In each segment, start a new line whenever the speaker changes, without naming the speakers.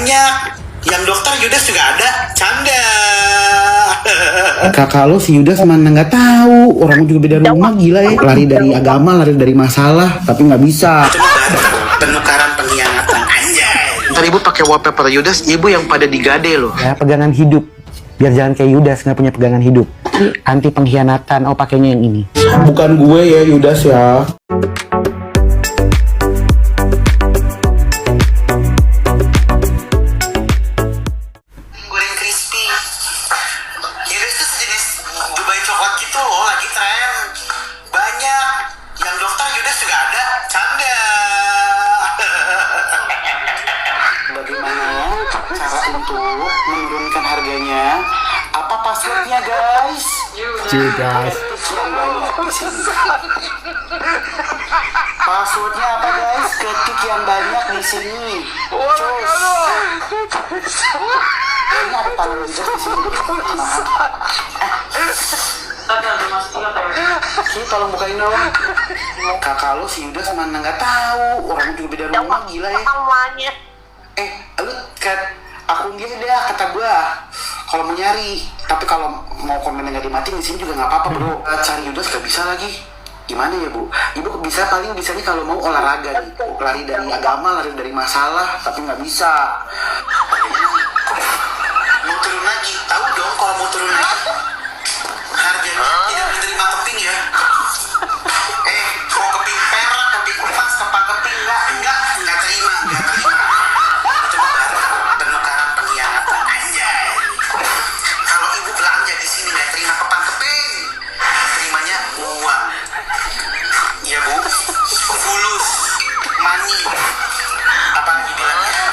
banyak. Yang dokter Yudas juga ada. Canda.
Kakak lo si Yudas mana nggak tahu. Orang juga beda rumah, gila ya. Lari dari agama, lari dari masalah, tapi nggak bisa.
Cuma penukaran pengkhianatan. Anjay.
Ntar ibu pakai wallpaper Yudas, ibu yang pada digade loh.
Ya, pegangan hidup. Biar jangan kayak Yudas, nggak punya pegangan hidup. Anti pengkhianatan. Oh, pakainya yang ini. Bukan gue ya, Yudas ya.
Goreng crispy. Yudas tuh sejenis Dubai coklat gitu loh, lagi tren. Banyak. Yang dokter Yudas juga ada. Canda.
Bagaimana cara untuk menurunkan harganya? Apa passwordnya, guys?
Judas.
Passwordnya apa, guys? Ketik yang banyak di sini. Cus. Ini ada tangan Yudas di sini. Ki, tolong bukain dong. Kakak lo si Yudas mana nggak tahu. Orang juga beda rumah, gila ya. Lu akun dia deh kata gua kalau mau nyari, tapi kalau mau komennya nggak dimatiin di sini juga nggak apa-apa bro. Cari Yudas nggak bisa lagi, gimana ya bu? Ibu bisa paling bisanya kalau mau olahraga nih, lari dari agama, lari dari masalah, tapi nggak bisa.
Mau turun lagi, tahu dong kalau mau turun lagi harganya tidak menerima keping ya. Mau keping perak, keping emas, keping enggak terima. Cuma penukaran pengkhianatan. Anjay. Kalau ibu belanja di sini nggak terima keping, terimanya uang. Iya bu, fulus, money. Apa lagi bilangnya?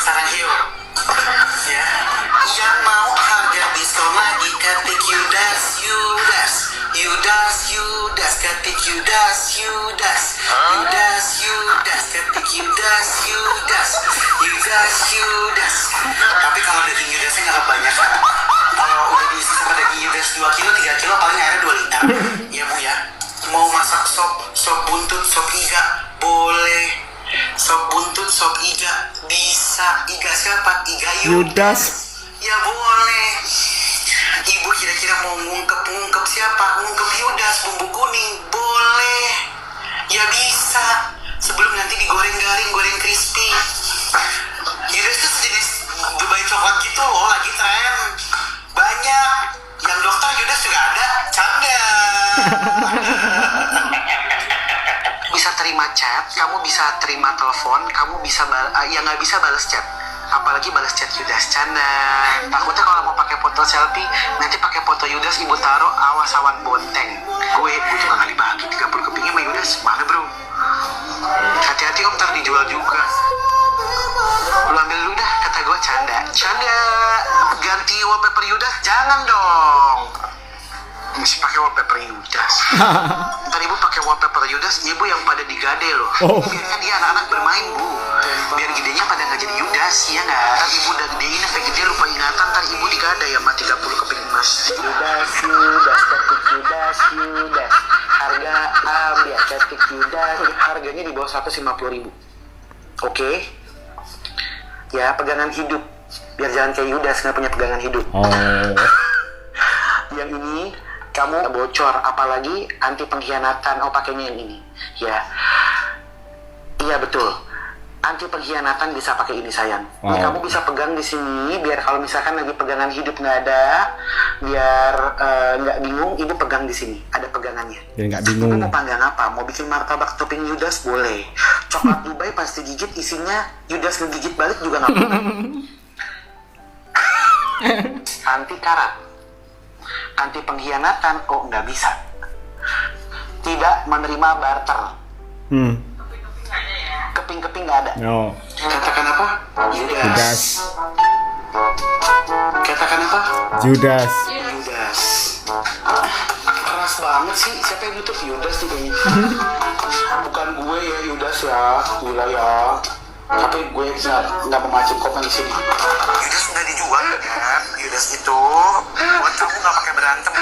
Sarangheyo. Ya. Yang mau harga diskon lagi ketik Yudas, ketik Yudas, ketik Yudas. Tapi kalau daging Yudasnya nggak kebanyakan. Kalau udah diisi sama daging Yudas 2 kilo, 3 kilo paling airnya 2 liter. Iya bu ya. Mau masak sop buntut, sop iga, boleh. Sop buntut, sop iga, bisa. Iga siapa? Iga
Yudas.
Ya boleh. Ibu kira-kira mau ngungkep siapa? Ngungkep Yudas, bumbu kuning, boleh. Ya bisa. Sebelum nanti digoreng-garing, goreng crispy. Yudas tuh sejenis Dubai coklat gitu loh, lagi tren. Banyak. Yang dokter Yudas juga ada. Canda. Bisa terima chat, kamu bisa terima telepon, kamu bisa yang nggak bisa balas chat. Apalagi balas chat Yudas, canda. Takutnya kalau mau pakai foto selfie, nanti pakai foto Yudas ibu taruh awas awan bonteng. Gue juga nggak dibagi 30 kepingnya sama Yudas, mana bro? Hati-hati om, ntar dijual juga. Lu ambil dulu dah, kata gue canda. Ganti wallpaper Yudas, jangan dong. Masih pakai wallpaper Yudas. Ntar ibu pakai wallpaper Yudas, ibu yang pada digade loh. Biarkan dia anak-anak bermain bu. Biar gedenya pada nggak jadi Yudas, ya nggak? Ntar ibu udah gedein sampai gede lupa ingatan, ntar ibu digade ya sama 30 keping emas.
Yudas, ketik Yudas. Harga ambil ketik Yudas. Harganya di bawah 150.000. Oke? Ya, pegangan hidup. Biar jangan kayak Yudas, nggak punya pegangan hidup. Yang ini kamu bocor, apalagi anti pengkhianatan. Oh, pakainya yang ini. Ya. Iya betul. Anti pengkhianatan bisa pakai ini sayang. Ini kamu bisa pegang di sini biar kalau misalkan lagi pegangan hidup nggak ada, biar nggak bingung, ibu pegang di sini. Ada pegangannya.
Biar nggak bingung.
Ibu mau panggang apa? Mau bikin martabak topping Yudas boleh. Coklat Dubai pasti gigit isinya Yudas ngegigit balik juga nggak apa-apa. Anti karat, anti pengkhianatan, oh nggak bisa. Tidak menerima barter. Keping-keping nggak ada.
No.
Katakan apa?
Judas.
Katakan apa?
Judas.
Yudas.
Keras banget sih, siapa yang nutup Yudas nih kayaknya. Bukan gue ya Yudas ya, gila ya. Tapi gue nggak memancing komen di sini.
Yudas nggak dijual kan? Yudas itu buat kamu nggak pakai berantem.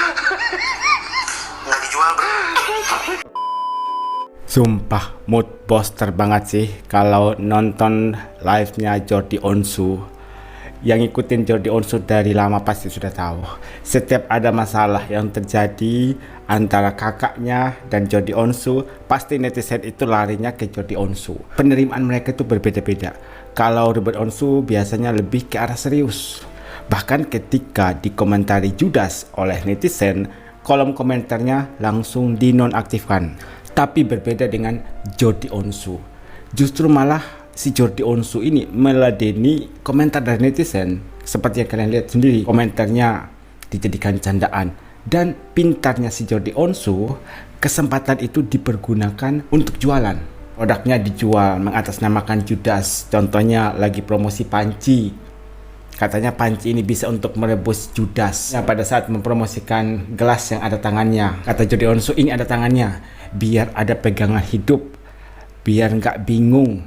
Nggak dijual bro.
Sumpah mood booster banget sih kalau nonton live-nya Jordi Onsu. Yang ngikutin Jordi Onsu dari lama pasti sudah tahu. Setiap ada masalah yang terjadi antara kakaknya dan Jordi Onsu, pasti netizen itu larinya ke Jordi Onsu. Penerimaan mereka itu berbeda-beda. Kalau Ruben Onsu biasanya lebih ke arah serius. Bahkan ketika dikomentari Judas oleh netizen, kolom komentarnya langsung dinonaktifkan. Tapi berbeda dengan Jordi Onsu. Justru malah si Jordi Onsu ini meladeni komentar dari netizen. Seperti yang kalian lihat sendiri, komentarnya dijadikan candaan. Dan pintarnya si Jordi Onsu, kesempatan itu dipergunakan untuk jualan. Produknya dijual mengatasnamakan Judas. Contohnya lagi promosi panci. Katanya panci ini bisa untuk merebus Judas. Nah, pada saat mempromosikan gelas yang ada tangannya, kata Jordi Onsu, ini ada tangannya, biar ada pegangan hidup, biar nggak bingung.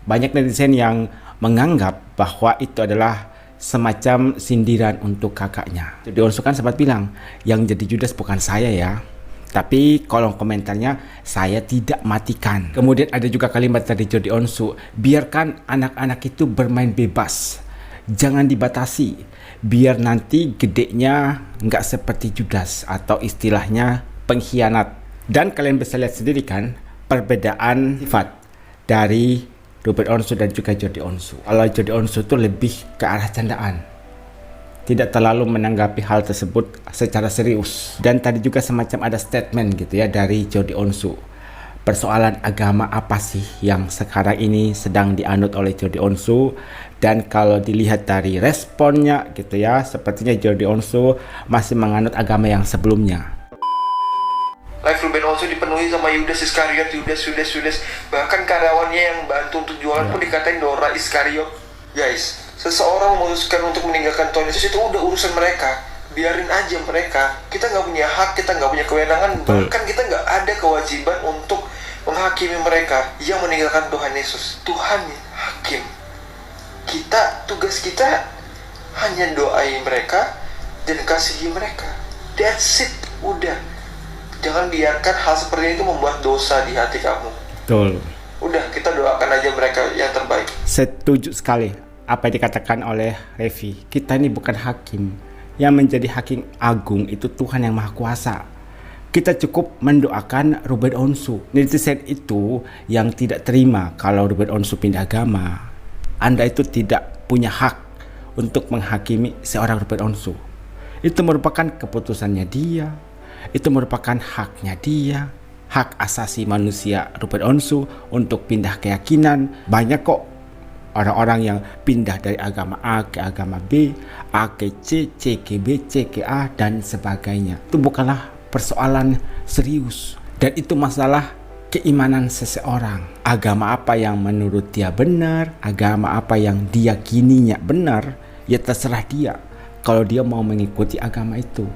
Banyak netizen yang menganggap bahwa itu adalah semacam sindiran untuk kakaknya. Jordi Onsu kan sempat bilang, yang jadi Judas bukan saya ya, tapi kolom komentarnya saya tidak matikan. Kemudian ada juga kalimat dari Jordi Onsu, biarkan anak-anak itu bermain bebas, jangan dibatasi, biar nanti gedenya nggak seperti Judas atau istilahnya pengkhianat. Dan kalian bisa lihat sendiri kan perbedaan sifat dari Ruben Onsu dan juga Jordi Onsu. Kalau Jordi Onsu itu lebih ke arah candaan, tidak terlalu menanggapi hal tersebut secara serius. Dan tadi juga semacam ada statement gitu ya dari Jordi Onsu. Persoalan agama apa sih yang sekarang ini sedang dianut oleh Jordi Onsu? Dan kalau dilihat dari responnya gitu ya, sepertinya Jordi Onsu masih menganut agama yang sebelumnya.
Live Ruben Onsu dipenuhi sama Yudas Iskariot, Yudas. Bahkan karyawannya yang bantu untuk jualan pun dikatain Dora Iskariot. Guys, seseorang memutuskan untuk meninggalkan Tuhan Yesus itu udah urusan mereka. Biarin aja mereka. Kita nggak punya hak, kita nggak punya kewenangan, bahkan kita nggak ada kewajiban untuk menghakimi mereka yang meninggalkan Tuhan Yesus. Tuhan hakim. Tugas kita hanya doain mereka dan kasihi mereka. That's it, udah. Jangan biarkan hal seperti itu membuat dosa di hati kamu.
Betul.
Udah, kita doakan aja mereka yang terbaik.
Setuju sekali apa yang dikatakan oleh Revi. Kita ini bukan hakim. Yang menjadi hakim agung itu Tuhan yang Maha Kuasa. Kita cukup mendoakan Ruben Onsu. Netizen itu yang tidak terima kalau Ruben Onsu pindah agama, Anda itu tidak punya hak untuk menghakimi seorang Ruben Onsu. Itu merupakan keputusannya dia. Itu merupakan haknya dia, hak asasi manusia Ruben Onsu untuk pindah keyakinan. Banyak kok orang-orang yang pindah dari agama A ke agama B, A ke C, C ke B, C ke A, dan sebagainya. Itu bukanlah persoalan serius. Dan itu masalah keimanan seseorang. Agama apa yang menurut dia benar, agama apa yang dia kininya benar, ya terserah dia kalau dia mau mengikuti agama itu.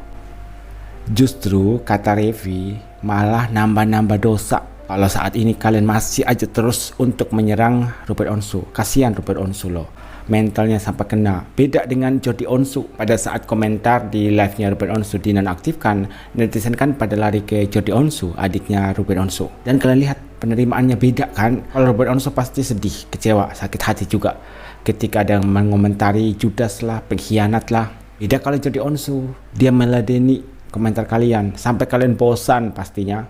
Justru kata Revi malah nambah-nambah dosa kalau saat ini kalian masih aja terus untuk menyerang Ruben Onsu. Kasihan Ruben Onsu loh, mentalnya sampai kena. Beda dengan Jordi Onsu. Pada saat komentar di live-nya Ruben Onsu dinonaktifkan, netizen kan pada lari ke Jordi Onsu, adiknya Ruben Onsu. Dan kalian lihat penerimaannya beda kan. Kalau Ruben Onsu pasti sedih, kecewa, sakit hati juga ketika ada yang mengomentari Judas lah, pengkhianat lah. Beda kalau Jordi Onsu, dia meladeni komentar kalian sampai kalian bosan pastinya.